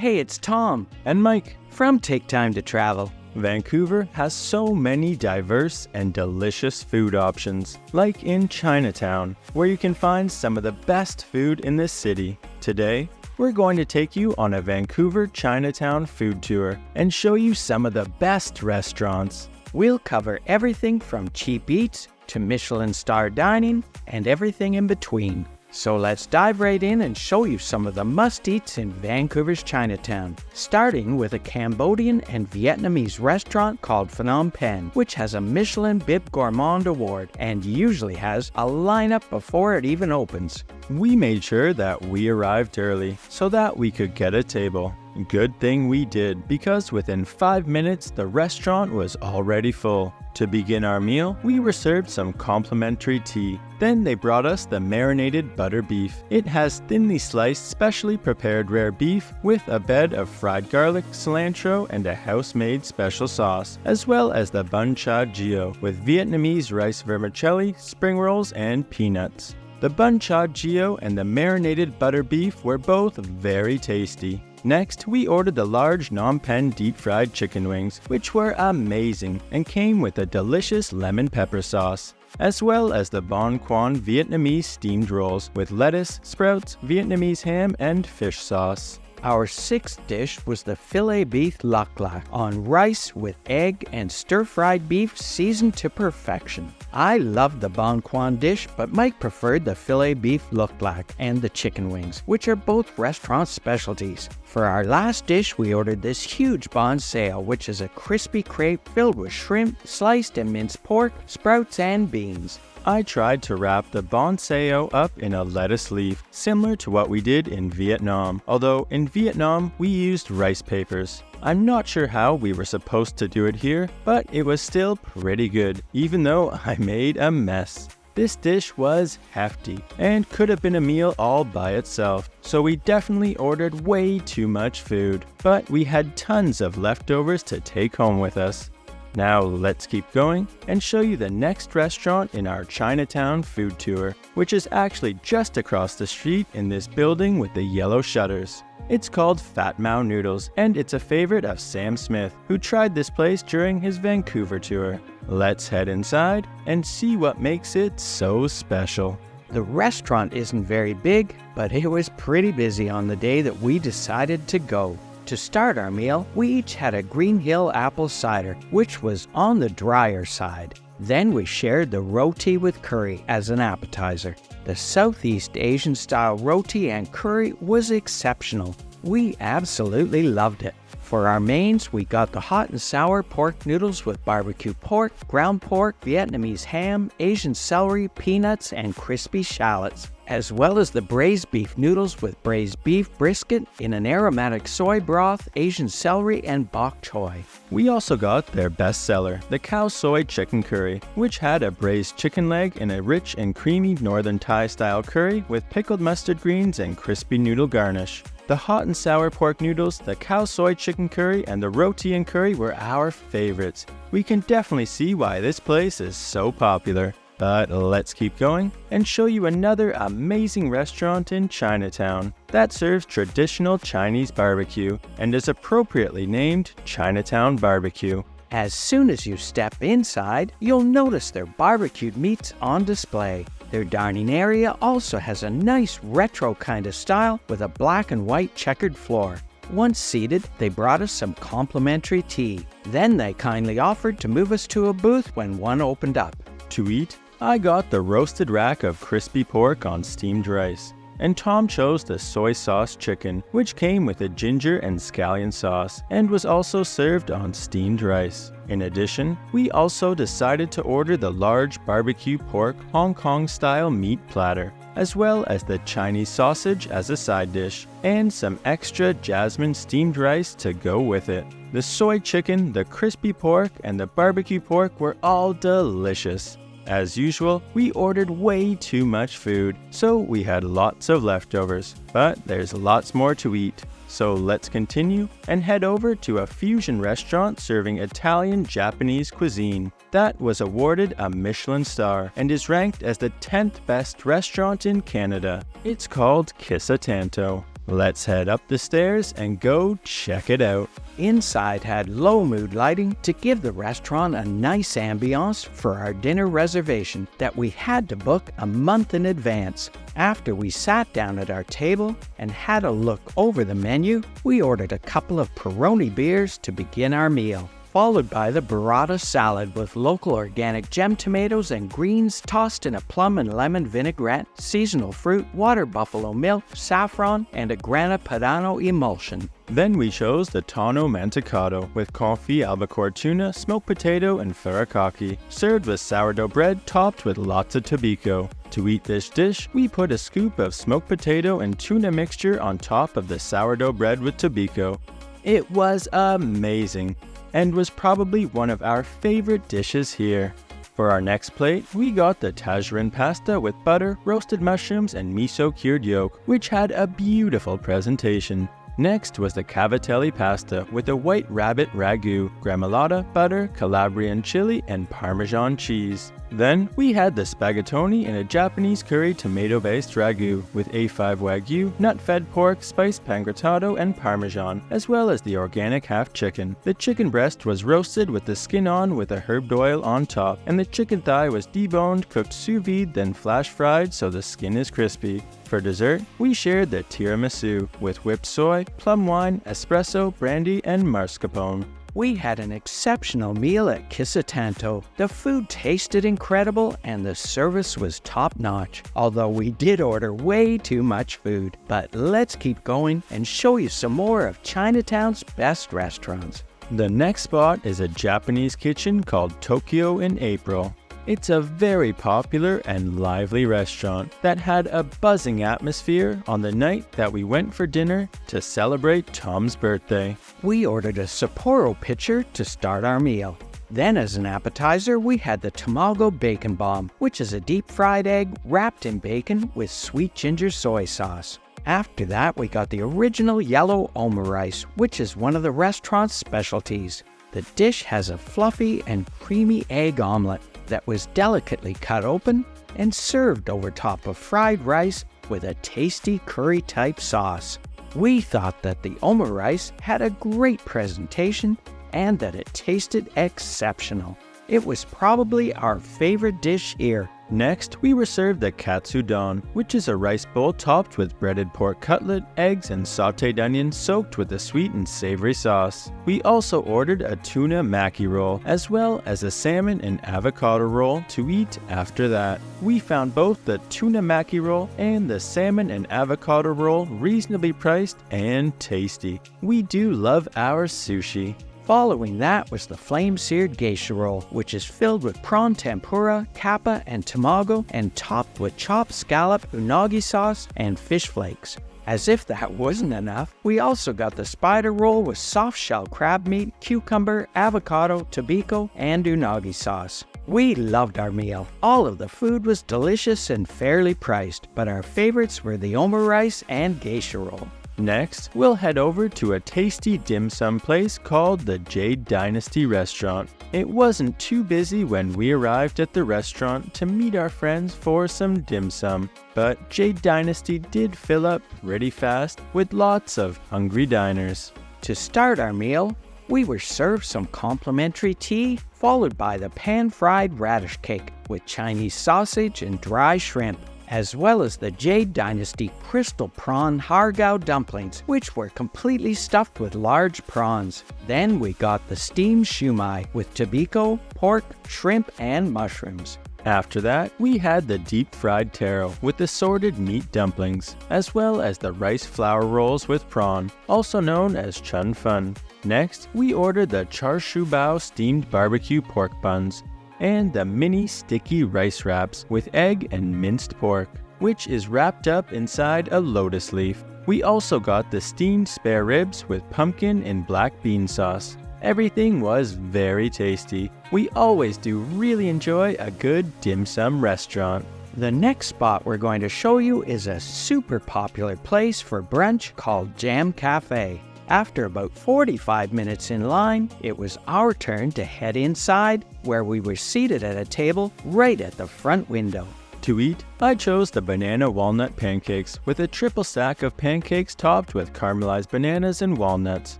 Hey, it's Tom and Mike from Take Time to Travel. Vancouver has so many diverse and delicious food options, like in Chinatown, where you can find some of the best food in this city. Today, we're going to take you on a Vancouver Chinatown food tour and show you some of the best restaurants. We'll cover everything from cheap eats to Michelin star dining and everything in between. So let's dive right in and show you some of the must-eats in Vancouver's Chinatown, starting with a Cambodian and Vietnamese restaurant called Phenom Pen, which has a Michelin Bib Gourmand award and usually has a lineup before it even opens. We made sure that we arrived early so that we could get a table. Good thing we did, because within 5 minutes the restaurant was already full. To begin our meal, we were served some complimentary tea. Then they brought us the marinated butter beef. It has thinly sliced, specially prepared rare beef with a bed of fried garlic, cilantro, and a house-made special sauce, as well as the bun cha gio with Vietnamese rice vermicelli, spring rolls, and peanuts. The bun cha gio and the marinated butter beef were both very tasty. Next, we ordered the large Phnom Pen deep-fried chicken wings, which were amazing and came with a delicious lemon pepper sauce, as well as the Bon Quan Vietnamese steamed rolls with lettuce, sprouts, Vietnamese ham, and fish sauce. Our sixth dish was the filet beef lak lak on rice with egg and stir-fried beef seasoned to perfection. I loved the Bon Quan dish, but Mike preferred the filet beef lak lak and the chicken wings, which are both restaurant specialties. For our last dish, we ordered this huge bon sao, which is a crispy crepe filled with shrimp, sliced and minced pork, sprouts, and beans. I tried to wrap the bon sao up in a lettuce leaf, similar to what we did in Vietnam, although in Vietnam we used rice papers. I'm not sure how we were supposed to do it here, but it was still pretty good, even though I made a mess. This dish was hefty and could have been a meal all by itself, so we definitely ordered way too much food, but we had tons of leftovers to take home with us. Now let's keep going and show you the next restaurant in our Chinatown food tour, which is actually just across the street in this building with the yellow shutters. It's called Fat Mao Noodles, and it's a favorite of Sam Smith, who tried this place during his Vancouver tour. Let's head inside and see what makes it so special. The restaurant isn't very big, but it was pretty busy on the day that we decided to go. To start our meal, we each had a Green Hill apple cider, which was on the drier side. Then we shared the roti with curry as an appetizer. The Southeast Asian style roti and curry was exceptional. We absolutely loved it. For our mains, we got the hot and sour pork noodles with barbecue pork, ground pork, Vietnamese ham, Asian celery, peanuts, and crispy shallots, as well as the braised beef noodles with braised beef brisket in an aromatic soy broth, Asian celery, and bok choy. We also got their bestseller, the cow soy chicken curry, which had a braised chicken leg in a rich and creamy northern Thai style curry with pickled mustard greens and crispy noodle garnish. The hot and sour pork noodles, the cow soy chicken curry, and the roti and curry were our favorites. We can definitely see why this place is so popular. But let's keep going and show you another amazing restaurant in Chinatown that serves traditional Chinese barbecue and is appropriately named Chinatown BBQ. As soon as you step inside, you'll notice their barbecued meats on display. Their dining area also has a nice retro kind of style with a black and white checkered floor. Once seated, they brought us some complimentary tea. Then they kindly offered to move us to a booth when one opened up. To eat, I got the roasted rack of crispy pork on steamed rice, and Tom chose the soy sauce chicken, which came with a ginger and scallion sauce and was also served on steamed rice. In addition, we also decided to order the large barbecue pork Hong Kong style meat platter, as well as the Chinese sausage as a side dish, and some extra jasmine steamed rice to go with it. The soy chicken, the crispy pork, and the barbecue pork were all delicious. As usual, we ordered way too much food, so we had lots of leftovers, but there's lots more to eat. So let's continue and head over to a fusion restaurant serving Italian-Japanese cuisine that was awarded a Michelin star and is ranked as the 10th best restaurant in Canada. It's called Kissa Tanto. Let's head up the stairs and go check it out. Inside had low mood lighting to give the restaurant a nice ambiance for our dinner reservation that we had to book a month in advance. After we sat down at our table and had a look over the menu, we ordered a couple of Peroni beers to begin our meal, followed by the burrata salad with local organic gem tomatoes and greens tossed in a plum and lemon vinaigrette, seasonal fruit, water buffalo milk, saffron, and a grana padano emulsion. Then we chose the tonno mantecado with confit albacore tuna, smoked potato, and furikake, served with sourdough bread topped with lots of tobiko. To eat this dish, we put a scoop of smoked potato and tuna mixture on top of the sourdough bread with tobiko. It was amazing, and was probably one of our favorite dishes here. For our next plate, we got the tajarin pasta with butter, roasted mushrooms, and miso cured yolk, which had a beautiful presentation. Next was the cavatelli pasta with a white rabbit ragu, gremolata, butter, Calabrian chili, and Parmesan cheese. Then we had the spaghettoni in a Japanese curry tomato-based ragu with A5 Wagyu, nut-fed pork, spiced pangrattato, and Parmesan, as well as the organic half chicken. The chicken breast was roasted with the skin on with a herbed oil on top, and the chicken thigh was deboned, cooked sous vide, then flash fried so the skin is crispy. For dessert, we shared the tiramisu with whipped soy, plum wine, espresso, brandy, and mascarpone. We had an exceptional meal at Kissa Tanto. The food tasted incredible and the service was top-notch, although we did order way too much food. But let's keep going and show you some more of Chinatown's best restaurants. The next spot is a Japanese kitchen called Tokyo in April. It's a very popular and lively restaurant that had a buzzing atmosphere on the night that we went for dinner to celebrate Tom's birthday. We ordered a Sapporo pitcher to start our meal. Then as an appetizer, we had the tamago bacon bomb, which is a deep-fried egg wrapped in bacon with sweet ginger soy sauce. After that, we got the original yellow omurice, which is one of the restaurant's specialties. The dish has a fluffy and creamy egg omelet that was delicately cut open and served over top of fried rice with a tasty curry-type sauce. We thought that the omurice had a great presentation and that it tasted exceptional. It was probably our favorite dish here. Next, we were served the katsudon, which is a rice bowl topped with breaded pork cutlet, eggs, and sautéed onions soaked with a sweet and savory sauce. We also ordered a tuna maki roll, as well as a salmon and avocado roll to eat after that. We found both the tuna maki roll and the salmon and avocado roll reasonably priced and tasty. We do love our sushi. Following that was the flame-seared geisha roll, which is filled with prawn tempura, kappa, and tamago, and topped with chopped scallop, unagi sauce, and fish flakes. As if that wasn't enough, we also got the spider roll with soft-shell crab meat, cucumber, avocado, tobiko, and unagi sauce. We loved our meal. All of the food was delicious and fairly priced, but our favorites were the omurice and geisha roll. Next, we'll head over to a tasty dim sum place called the Jade Dynasty restaurant. It wasn't too busy when we arrived at the restaurant to meet our friends for some dim sum, but Jade Dynasty did fill up pretty fast with lots of hungry diners. To start our meal, we were served some complimentary tea, followed by the pan-fried radish cake with Chinese sausage and dry shrimp, as well as the Jade Dynasty crystal prawn hargao dumplings, which were completely stuffed with large prawns. Then we got the steamed shumai with tobiko, pork, shrimp, and mushrooms. After that, we had the deep-fried taro with assorted meat dumplings, as well as the rice flour rolls with prawn, also known as chun fun. Next, we ordered the char siu bao steamed barbecue pork buns, and the mini sticky rice wraps with egg and minced pork, which is wrapped up inside a lotus leaf. We also got the steamed spare ribs with pumpkin and black bean sauce. Everything was very tasty. We always do really enjoy a good dim sum restaurant. The next spot we're going to show you is a super popular place for brunch called Jam Cafe. After about 45 minutes in line, it was our turn to head inside, where we were seated at a table right at the front window. To eat, I chose the banana walnut pancakes with a triple stack of pancakes topped with caramelized bananas and walnuts.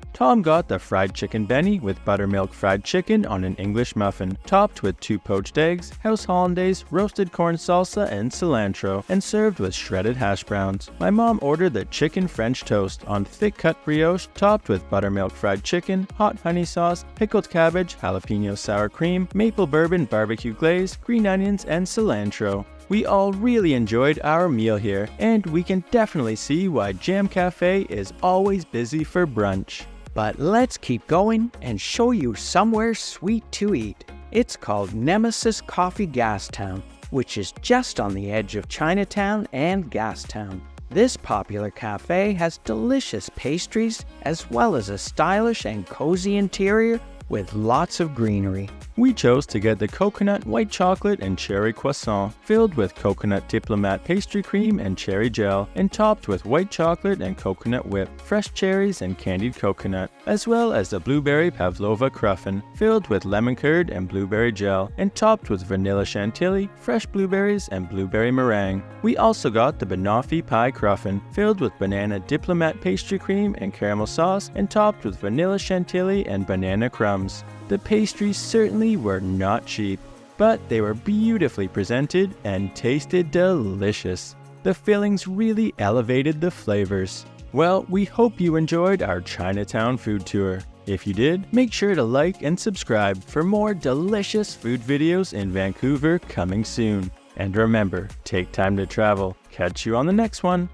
Tom got the fried chicken Benny with buttermilk fried chicken on an English muffin, topped with 2 poached eggs, house hollandaise, roasted corn salsa, and cilantro, and served with shredded hash browns. My mom ordered the chicken French toast on thick cut brioche, topped with buttermilk fried chicken, hot honey sauce, pickled cabbage, jalapeno sour cream, maple bourbon barbecue glaze, green onions, and cilantro. We all really enjoyed our meal here, and we can definitely see why Jam Cafe is always busy for brunch. But let's keep going and show you somewhere sweet to eat. It's called Nemesis Coffee Gastown, which is just on the edge of Chinatown and Gastown. This popular cafe has delicious pastries as well as a stylish and cozy interior with lots of greenery. We chose to get the coconut white chocolate and cherry croissant, filled with coconut diplomat pastry cream and cherry gel, and topped with white chocolate and coconut whip, fresh cherries and candied coconut, as well as the blueberry pavlova cruffin, filled with lemon curd and blueberry gel, and topped with vanilla chantilly, fresh blueberries, and blueberry meringue. We also got the banoffee pie cruffin, filled with banana diplomat pastry cream and caramel sauce, and topped with vanilla chantilly and banana crumbs. The pastries certainly were not cheap, but they were beautifully presented and tasted delicious. The fillings really elevated the flavors. Well, we hope you enjoyed our Chinatown food tour. If you did, make sure to like and subscribe for more delicious food videos in Vancouver coming soon. And remember, take time to travel. Catch you on the next one.